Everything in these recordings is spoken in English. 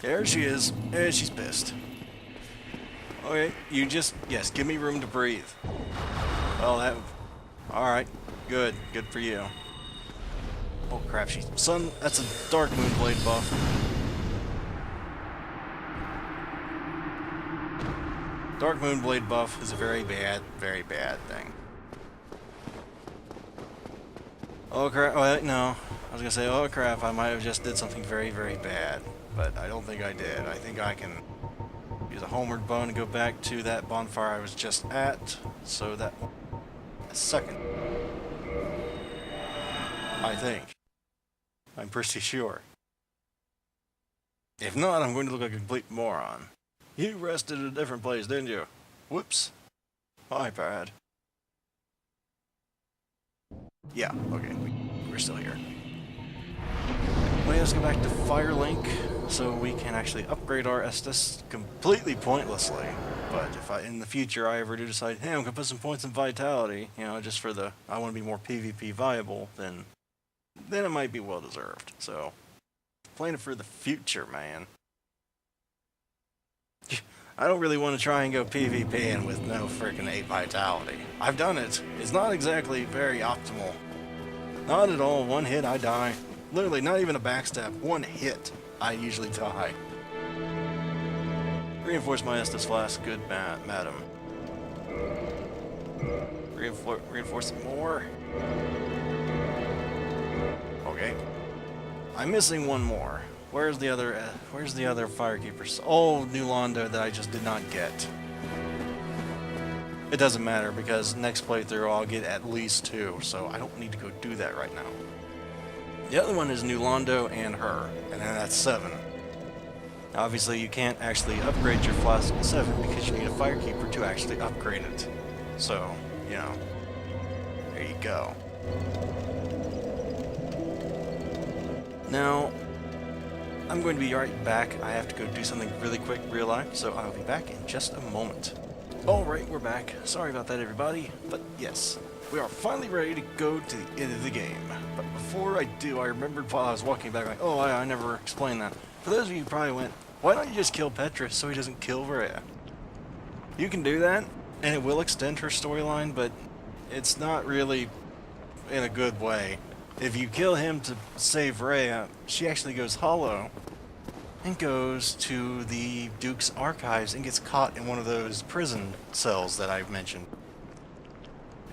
There she is. And she's pissed. Okay, you just, yes, give me room to breathe. Well, that, alright, good for you. Oh crap, that's a Dark Moonblade buff. Dark Moonblade buff is a very bad thing. Oh crap, oh, no, I was gonna say, oh crap, I might have just did something very bad, but I don't think I did. I think I can use a homeward bone to go back to that bonfire I was just at, so that a second. I think. I'm pretty sure. If not, I'm going to look like a complete moron. You rested at a different place, didn't you? Whoops. My bad. Yeah, okay, we're still here. Let's go back to Firelink, so we can actually upgrade our Estus completely pointlessly. But if in the future I ever do decide, hey, I'm gonna put some points in Vitality, you know, just for I want to be more PvP viable, then it might be well deserved. So, playing it for the future, man. I don't really want to try and go PvPing with no freaking 8 Vitality. I've done it. It's not exactly very optimal. Not at all. One hit, I die. Literally, not even a backstab. One hit, I usually die. Reinforce my Estus Flask. Good, madam. Reinforce it more. Okay. I'm missing one more. Where's the other Firekeeper? Oh, New Londo that I just did not get. It doesn't matter because next playthrough I'll get at least 2, so I don't need to go do that right now. The other one is New Londo and her, and then that's 7. Obviously you can't actually upgrade your flask to 7 because you need a Firekeeper to actually upgrade it. So, you know, there you go. Now, I'm going to be right back. I have to go do something really quick, real life, so I'll be back in just a moment. Alright, we're back. Sorry about that, everybody, but yes, we are finally ready to go to the end of the game. But before I do, I remembered while I was walking back, like, oh, I never explained that. For those of you who probably went, why don't you just kill Petra so he doesn't kill Varela? You can do that, and it will extend her storyline, but it's not really in a good way. If you kill him to save Rhea, she actually goes hollow and goes to the Duke's archives and gets caught in one of those prison cells that I've mentioned.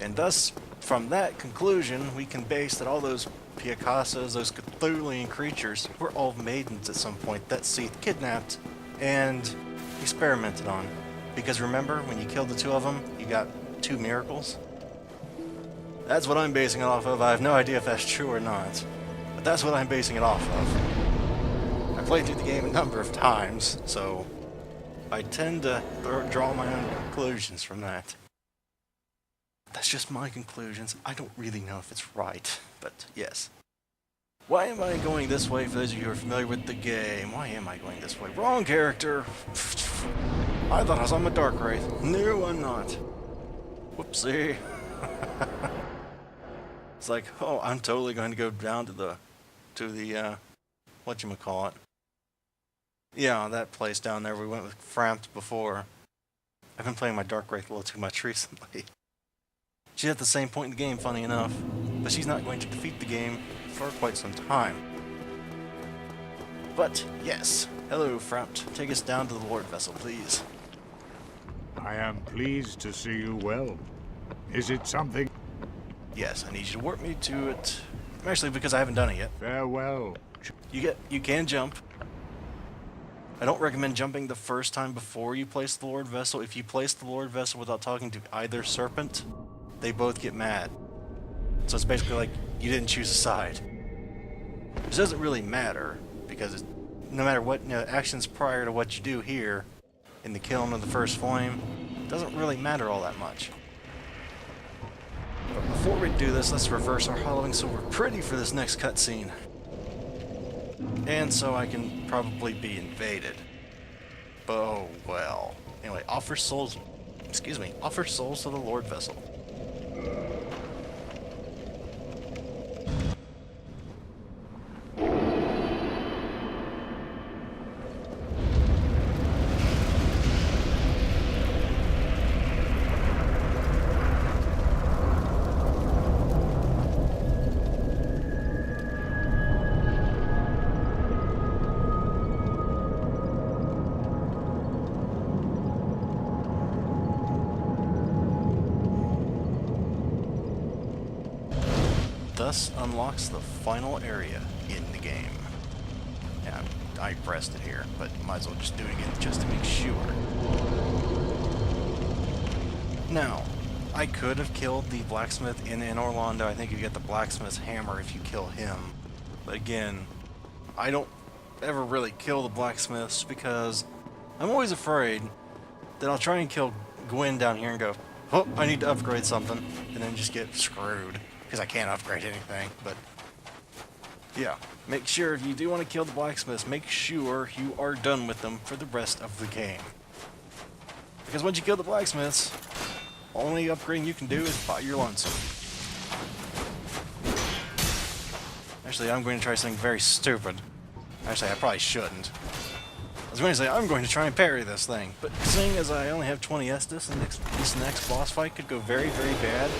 And thus, from that conclusion, we can base that all those Piacasas, those Cthulian creatures, were all maidens at some point that Seath kidnapped and experimented on. Because remember, when you killed the 2 of them, you got 2 miracles? That's what I'm basing it off of. I have no idea if that's true or not. But that's what I'm basing it off of. I played through the game a number of times, so I tend to draw my own conclusions from that. That's just my conclusions. I don't really know if it's right, but yes. Why am I going this way, for those of you who are familiar with the game? Why am I going this way? Wrong character! I thought I was on my Dark Wraith. No, I'm not. Whoopsie. It's like, oh, I'm totally going to go down to the whatchamacallit. Yeah, that place down there we went with Frampt before. I've been playing my Dark Wraith a little too much recently. She's at the same point in the game, funny enough, but she's not going to defeat the game for quite some time. But, yes. Hello, Frampt. Take us down to the Lord Vessel, please. I am pleased to see you well. Is it something? Yes, I need you to warp me to it. Actually, because I haven't done it yet. Farewell. You can jump. I don't recommend jumping the first time before you place the Lord Vessel. If you place the Lord Vessel without talking to either serpent, they both get mad. So it's basically like you didn't choose a side. Which doesn't really matter, because no matter what actions prior to what you do here, in the killing of the first flame, it doesn't really matter all that much. But before we do this, let's reverse our hollowing so we're pretty for this next cutscene. And so I can probably be invaded. Oh well. Anyway, offer souls to the Lord Vessel. thus unlocks the final area in the game. Yeah, I pressed it here, but might as well just do it again just to make sure. Now, I could have killed the blacksmith in Orlando. I think you get the blacksmith's hammer if you kill him. But again, I don't ever really kill the blacksmiths because I'm always afraid that I'll try and kill Gwyn down here and go, oh, I need to upgrade something, and then just get screwed because I can't upgrade anything. But yeah, make sure if you do want to kill the blacksmiths, make sure you are done with them for the rest of the game. Because once you kill the blacksmiths, only upgrading you can do is buy your lonesome. Actually, I'm going to try something very stupid. Actually, I probably shouldn't. I was going to say, I'm going to try and parry this thing, but seeing as I only have 20 Estus, and this next boss fight could go very, very bad,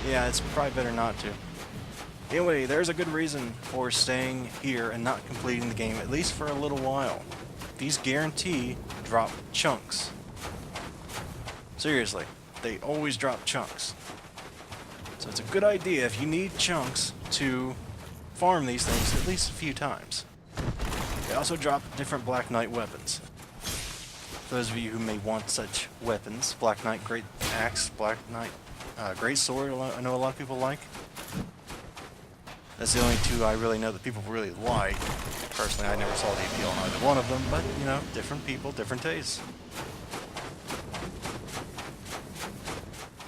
yeah, it's probably better not to. Anyway, there's a good reason for staying here and not completing the game, at least for a little while. These guarantee drop chunks. Seriously, they always drop chunks. So it's a good idea if you need chunks to farm these things at least a few times. They also drop different Black Knight weapons. For those of you who may want such weapons, Black Knight Great Axe, Black Knight Great Sword, I know a lot of people like. That's the only two I really know that people really like. Personally, I never saw the appeal in either one of them, but, you know, different people, different tastes.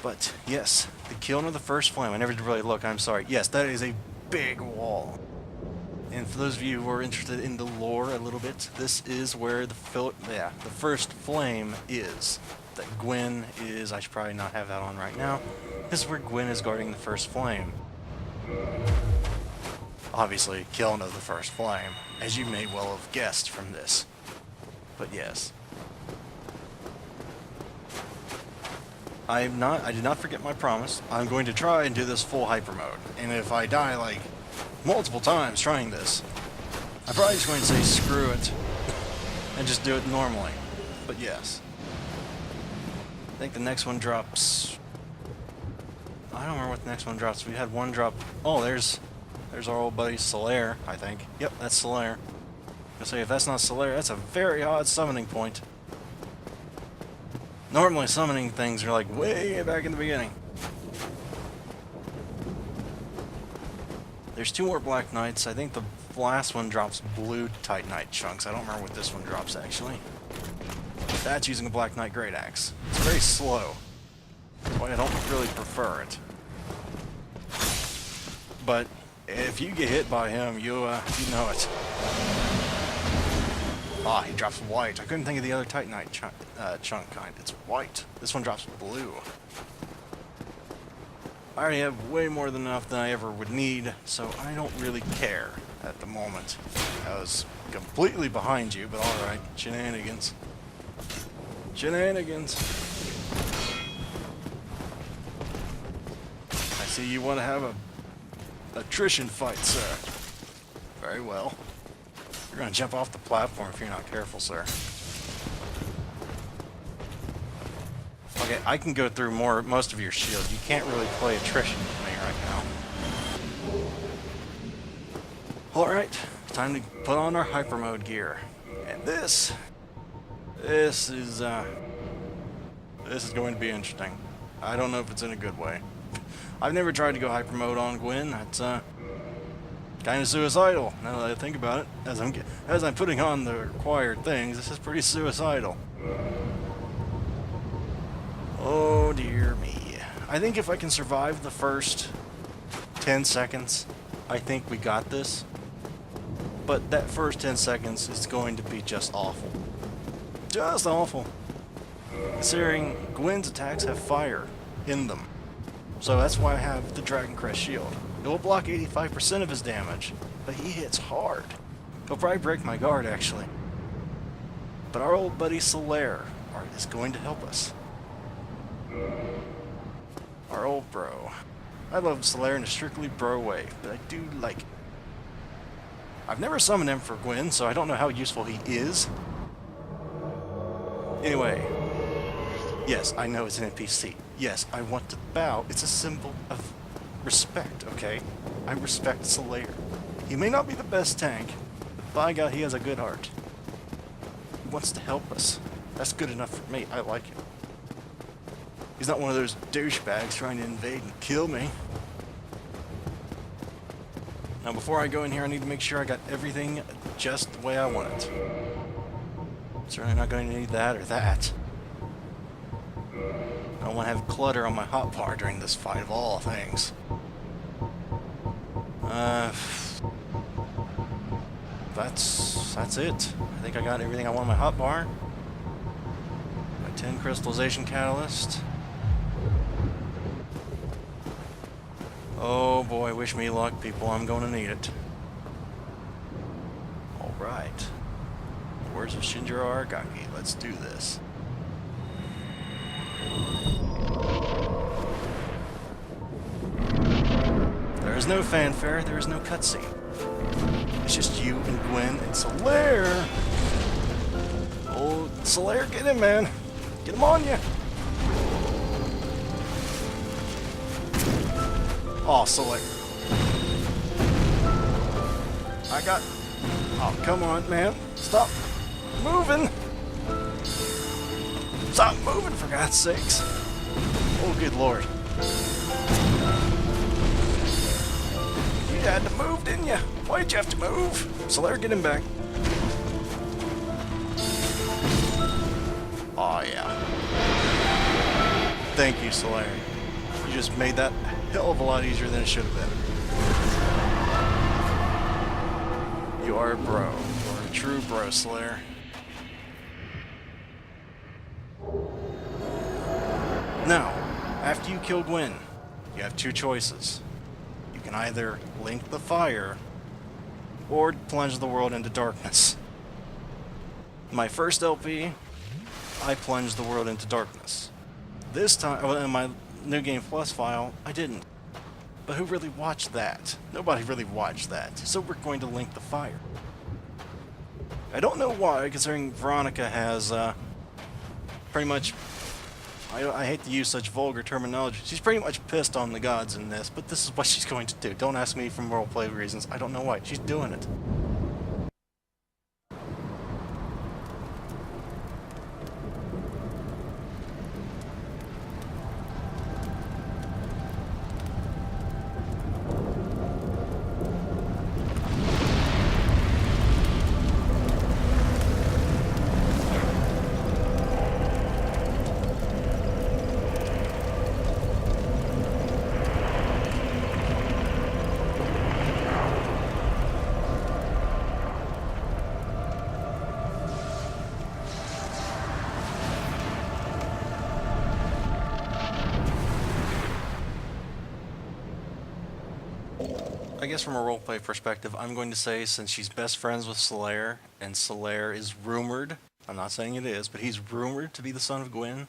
But, yes, the killing of the first flame, I never did really look, I'm sorry. Yes, that is a big wall. And for those of you who are interested in the lore a little bit, this is where the first flame is. That Gwyn is, I should probably not have that on right now. This is where Gwyn is guarding the first flame. Obviously, killing of the first flame, as you may well have guessed from this. But yes. I did not forget my promise. I'm going to try and do this full hyper mode. And if I die like multiple times trying this, I'm probably just going to say screw it and just do it normally. But yes. I think the next one drops. I don't remember what the next one drops. We had one drop. Oh, there's our old buddy Solaire, I think. Yep, that's Solaire. I say if that's not Solaire, that's a very odd summoning point. Normally summoning things are like way back in the beginning. There's two more Black Knights. I think the last one drops blue Titanite chunks. I don't remember what this one drops actually. That's using a Black Knight Great Axe. It's very slow. That's why I don't really prefer it. But if you get hit by him, you know it. Ah, he drops white. I couldn't think of the other Titanite chunk kind. It's white. This one drops blue. I already have way more than enough than I ever would need, so I don't really care at the moment. I was completely behind you, but alright. Shenanigans. Shenanigans. I see you want to have a attrition fight, sir. Very well. You're gonna jump off the platform if you're not careful, sir. Okay, I can go through most of your shield. You can't really play attrition with me right now. Alright, time to put on our hyper mode gear. And this is going to be interesting. I don't know if it's in a good way. I've never tried to go hyper mode on Gwyn. That's kind of suicidal, now that I think about it. As I'm putting on the required things, this is pretty suicidal. Oh dear me. I think if I can survive the first 10 seconds, I think we got this. But that first 10 seconds is going to be just awful. Just awful. Considering Gwyn's attacks have fire in them. So that's why I have the Dragon Crest shield. It will block 85% of his damage, but he hits hard. He'll probably break my guard, actually. But our old buddy Solaire is going to help us. Our old bro. I love Solaire in a strictly bro way, but I do like it. I've never summoned him for Gwyn, so I don't know how useful he is. Anyway. Yes, I know it's an NPC. Yes, I want to bow. It's a symbol of respect, okay? I respect Slayer. He may not be the best tank, but by God, he has a good heart. He wants to help us. That's good enough for me. I like him. He's not one of those douchebags trying to invade and kill me. Now, before I go in here, I need to make sure I got everything just the way I want it. Certainly not going to need that or that. I don't want to have clutter on my hotbar during this fight of all things. That's it. I think I got everything I want on my hotbar. My 10 crystallization catalyst. Oh boy, wish me luck, people. I'm going to need it. Alright. Words of Shinjiro Aragaki. Let's do this. There is no fanfare, there is no cutscene. It's just you and Gwyn and Slayer. Oh, Slayer, get him, man. Get him on you. Oh, Slayer. I got... Oh, come on, man. Stop moving. Stop moving, for God's sakes. Oh, good Lord. You had to move, didn't you? Why'd you have to move? Slayer, get him back. Oh, yeah. Thank you, Slayer. You just made that a hell of a lot easier than it should have been. You are a bro. You are a true bro, Slayer. Now, after you kill Gwyn, you have two choices. You can either link the fire, or plunge the world into darkness. In my first LP, I plunged the world into darkness. This time, well, in my New Game Plus file, I didn't. But who really watched that? Nobody really watched that. So we're going to link the fire. I don't know why, considering Veronica has pretty much... I hate to use such vulgar terminology. She's pretty much pissed on the gods in this, but this is what she's going to do. Don't ask me for roleplay reasons. I don't know why. She's doing it. I guess from a roleplay perspective, I'm going to say since she's best friends with Slayer, and Slayer is rumored, I'm not saying it is, but he's rumored to be the son of Gwyn,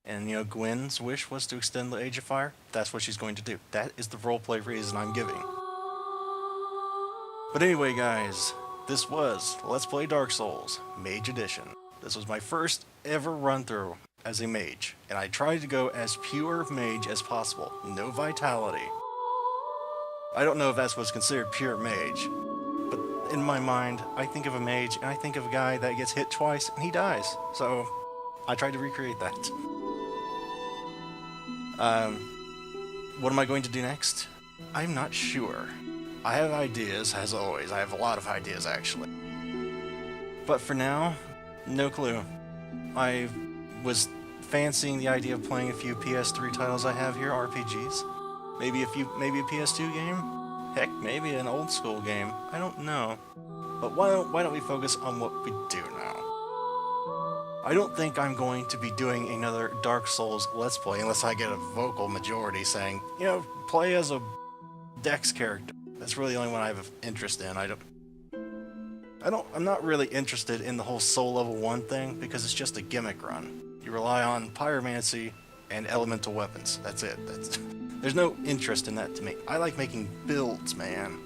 and you know, Gwyn's wish was to extend the Age of Fire, that's what she's going to do. That is the roleplay reason I'm giving. But anyway, guys, this was Let's Play Dark Souls, Mage Edition. This was my first ever run-through as a mage, and I tried to go as pure mage as possible. No vitality. I don't know if that's what's considered pure mage, but in my mind, I think of a mage, and I think of a guy that gets hit twice, and he dies. So, I tried to recreate that. What am I going to do next? I'm not sure. I have ideas, as always. I have a lot of ideas, actually. But for now, no clue. I was fancying the idea of playing a few PS3 titles I have here, RPGs. Maybe a PS2 game? Heck, maybe an old school game. I don't know. But why don't we focus on what we do now? I don't think I'm going to be doing another Dark Souls Let's Play unless I get a vocal majority saying, you know, play as a Dex character. That's really the only one I have interest in. I'm not really interested in the whole Soul Level 1 thing because it's just a gimmick run. You rely on pyromancy and elemental weapons. That's it. There's no interest in that to me. I like making builds, man.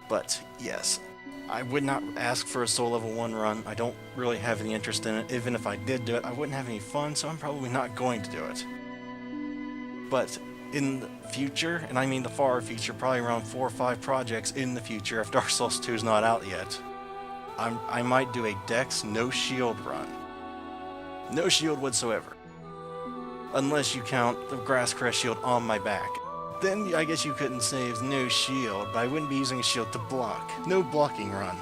But, yes, I would not ask for a Soul Level 1 run. I don't really have any interest in it. Even if I did do it, I wouldn't have any fun, so I'm probably not going to do it. But in the future, and I mean the far future, probably around 4 or 5 projects in the future if Dark Souls 2 is not out yet, I might do a Dex no shield run. No shield whatsoever. Unless you count the grass crest shield on my back. Then I guess you couldn't say it's no shield, but I wouldn't be using a shield to block. No blocking run.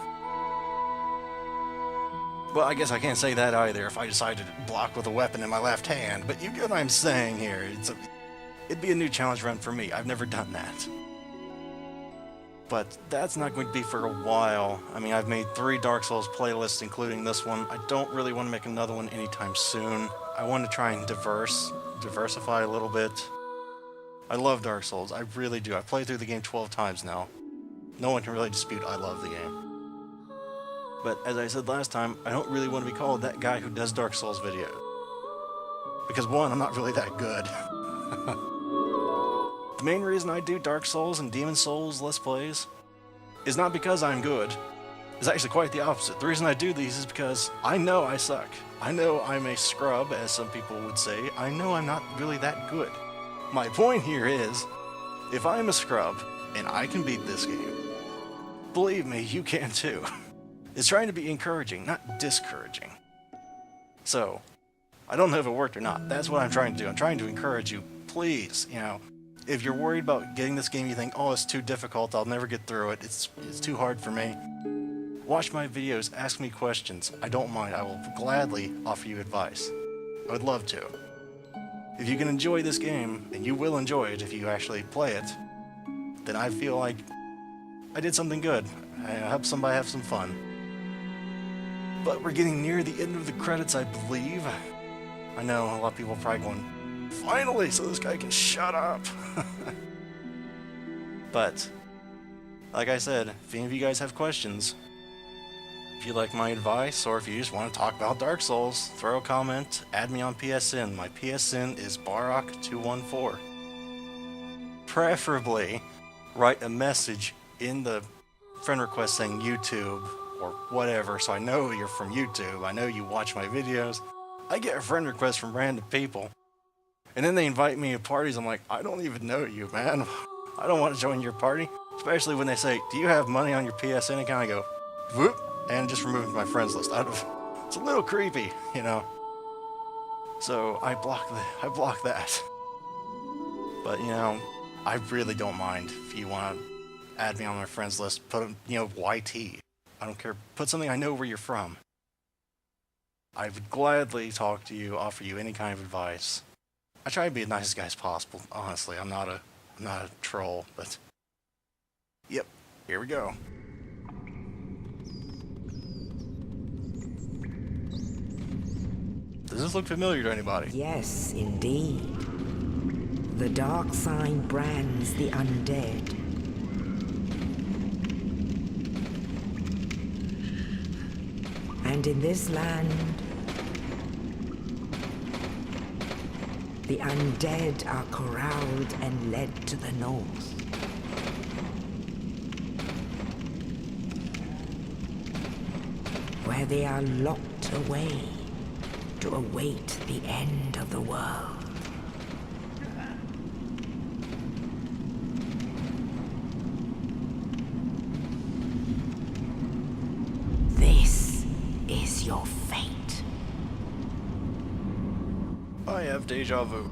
Well, I guess I can't say that either if I decided to block with a weapon in my left hand, but you get what I'm saying here. It'd be a new challenge run for me. I've never done that. But that's not going to be for a while. I mean, I've made 3 Dark Souls playlists, including this one. I don't really want to make another one anytime soon. I want to try and diversify a little bit. I love Dark Souls. I really do. I've played through the game 12 times now. No one can really dispute I love the game. But as I said last time, I don't really want to be called that guy who does Dark Souls videos. Because 1, I'm not really that good. The main reason I do Dark Souls and Demon Souls Let's Plays is not because I'm good. It's actually quite the opposite. The reason I do these is because I know I suck. I know I'm a scrub, as some people would say. I know I'm not really that good. My point here is, if I'm a scrub and I can beat this game, believe me, you can too. It's trying to be encouraging, not discouraging. So, I don't know if it worked or not. That's what I'm trying to do. I'm trying to encourage you. Please, if you're worried about getting this game, you think, oh, it's too difficult, I'll never get through it, it's too hard for me. Watch my videos, ask me questions. I don't mind. I will gladly offer you advice. I would love to. If you can enjoy this game, and you will enjoy it if you actually play it, then I feel like I did something good. I hope somebody have some fun. But we're getting near the end of the credits, I believe. I know, a lot of people are probably going, finally, so this guy can shut up. But, like I said, if any of you guys have questions, if you like my advice, or if you just want to talk about Dark Souls, throw a comment, add me on PSN. My PSN is Barok214. Preferably, write a message in the friend request saying YouTube or whatever, so I know you're from YouTube. I know you watch my videos. I get a friend request from random people, and then they invite me to parties. I'm like, I don't even know you, man. I don't want to join your party. Especially when they say, do you have money on your PSN account? I go, whoop, and just remove my friends list. It's a little creepy, So I block that. But I really don't mind if you want to add me on my friends list. Put YT. I don't care. Put something I know where you're from. I would gladly talk to you, offer you any kind of advice. I try to be as nice guy as possible. Honestly, I'm not a troll, but yep, here we go. Does this look familiar to anybody? Yes, indeed. The dark sign brands the undead. And in this land, the undead are corralled and led to the north. Where they are locked away to await the end of the world. This is your fate. I have deja vu.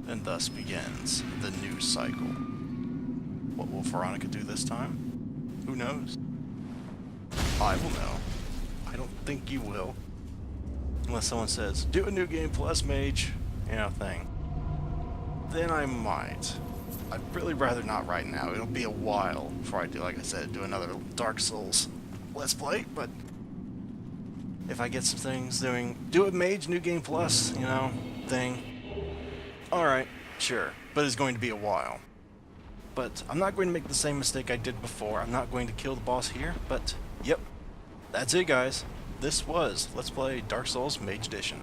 And thus begins the new cycle. What will Veronica do this time? Who knows? I will know. I don't think you will. Unless someone says, do a new game plus mage, thing. Then I might. I'd really rather not right now. It'll be a while before I do, like I said, do another Dark Souls Let's Play, but if I get some things do a mage new game plus, thing. Alright, sure, but it's going to be a while. But I'm not going to make the same mistake I did before. I'm not going to kill the boss here, but yep, that's it guys. This was Let's Play Dark Souls Mage Edition.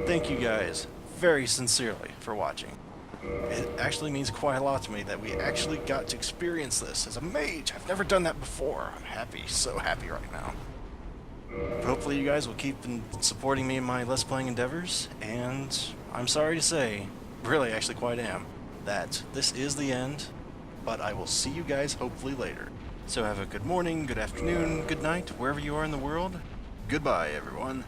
Thank you guys very sincerely for watching. It actually means quite a lot to me that we actually got to experience this as a mage. I've never done that before. I'm happy, so happy right now. But hopefully you guys will keep supporting me in my Let's Playing endeavors, and I'm sorry to say, really actually quite am, that this is the end, but I will see you guys hopefully later. So have a good morning, good afternoon, good night, wherever you are in the world. Goodbye, everyone.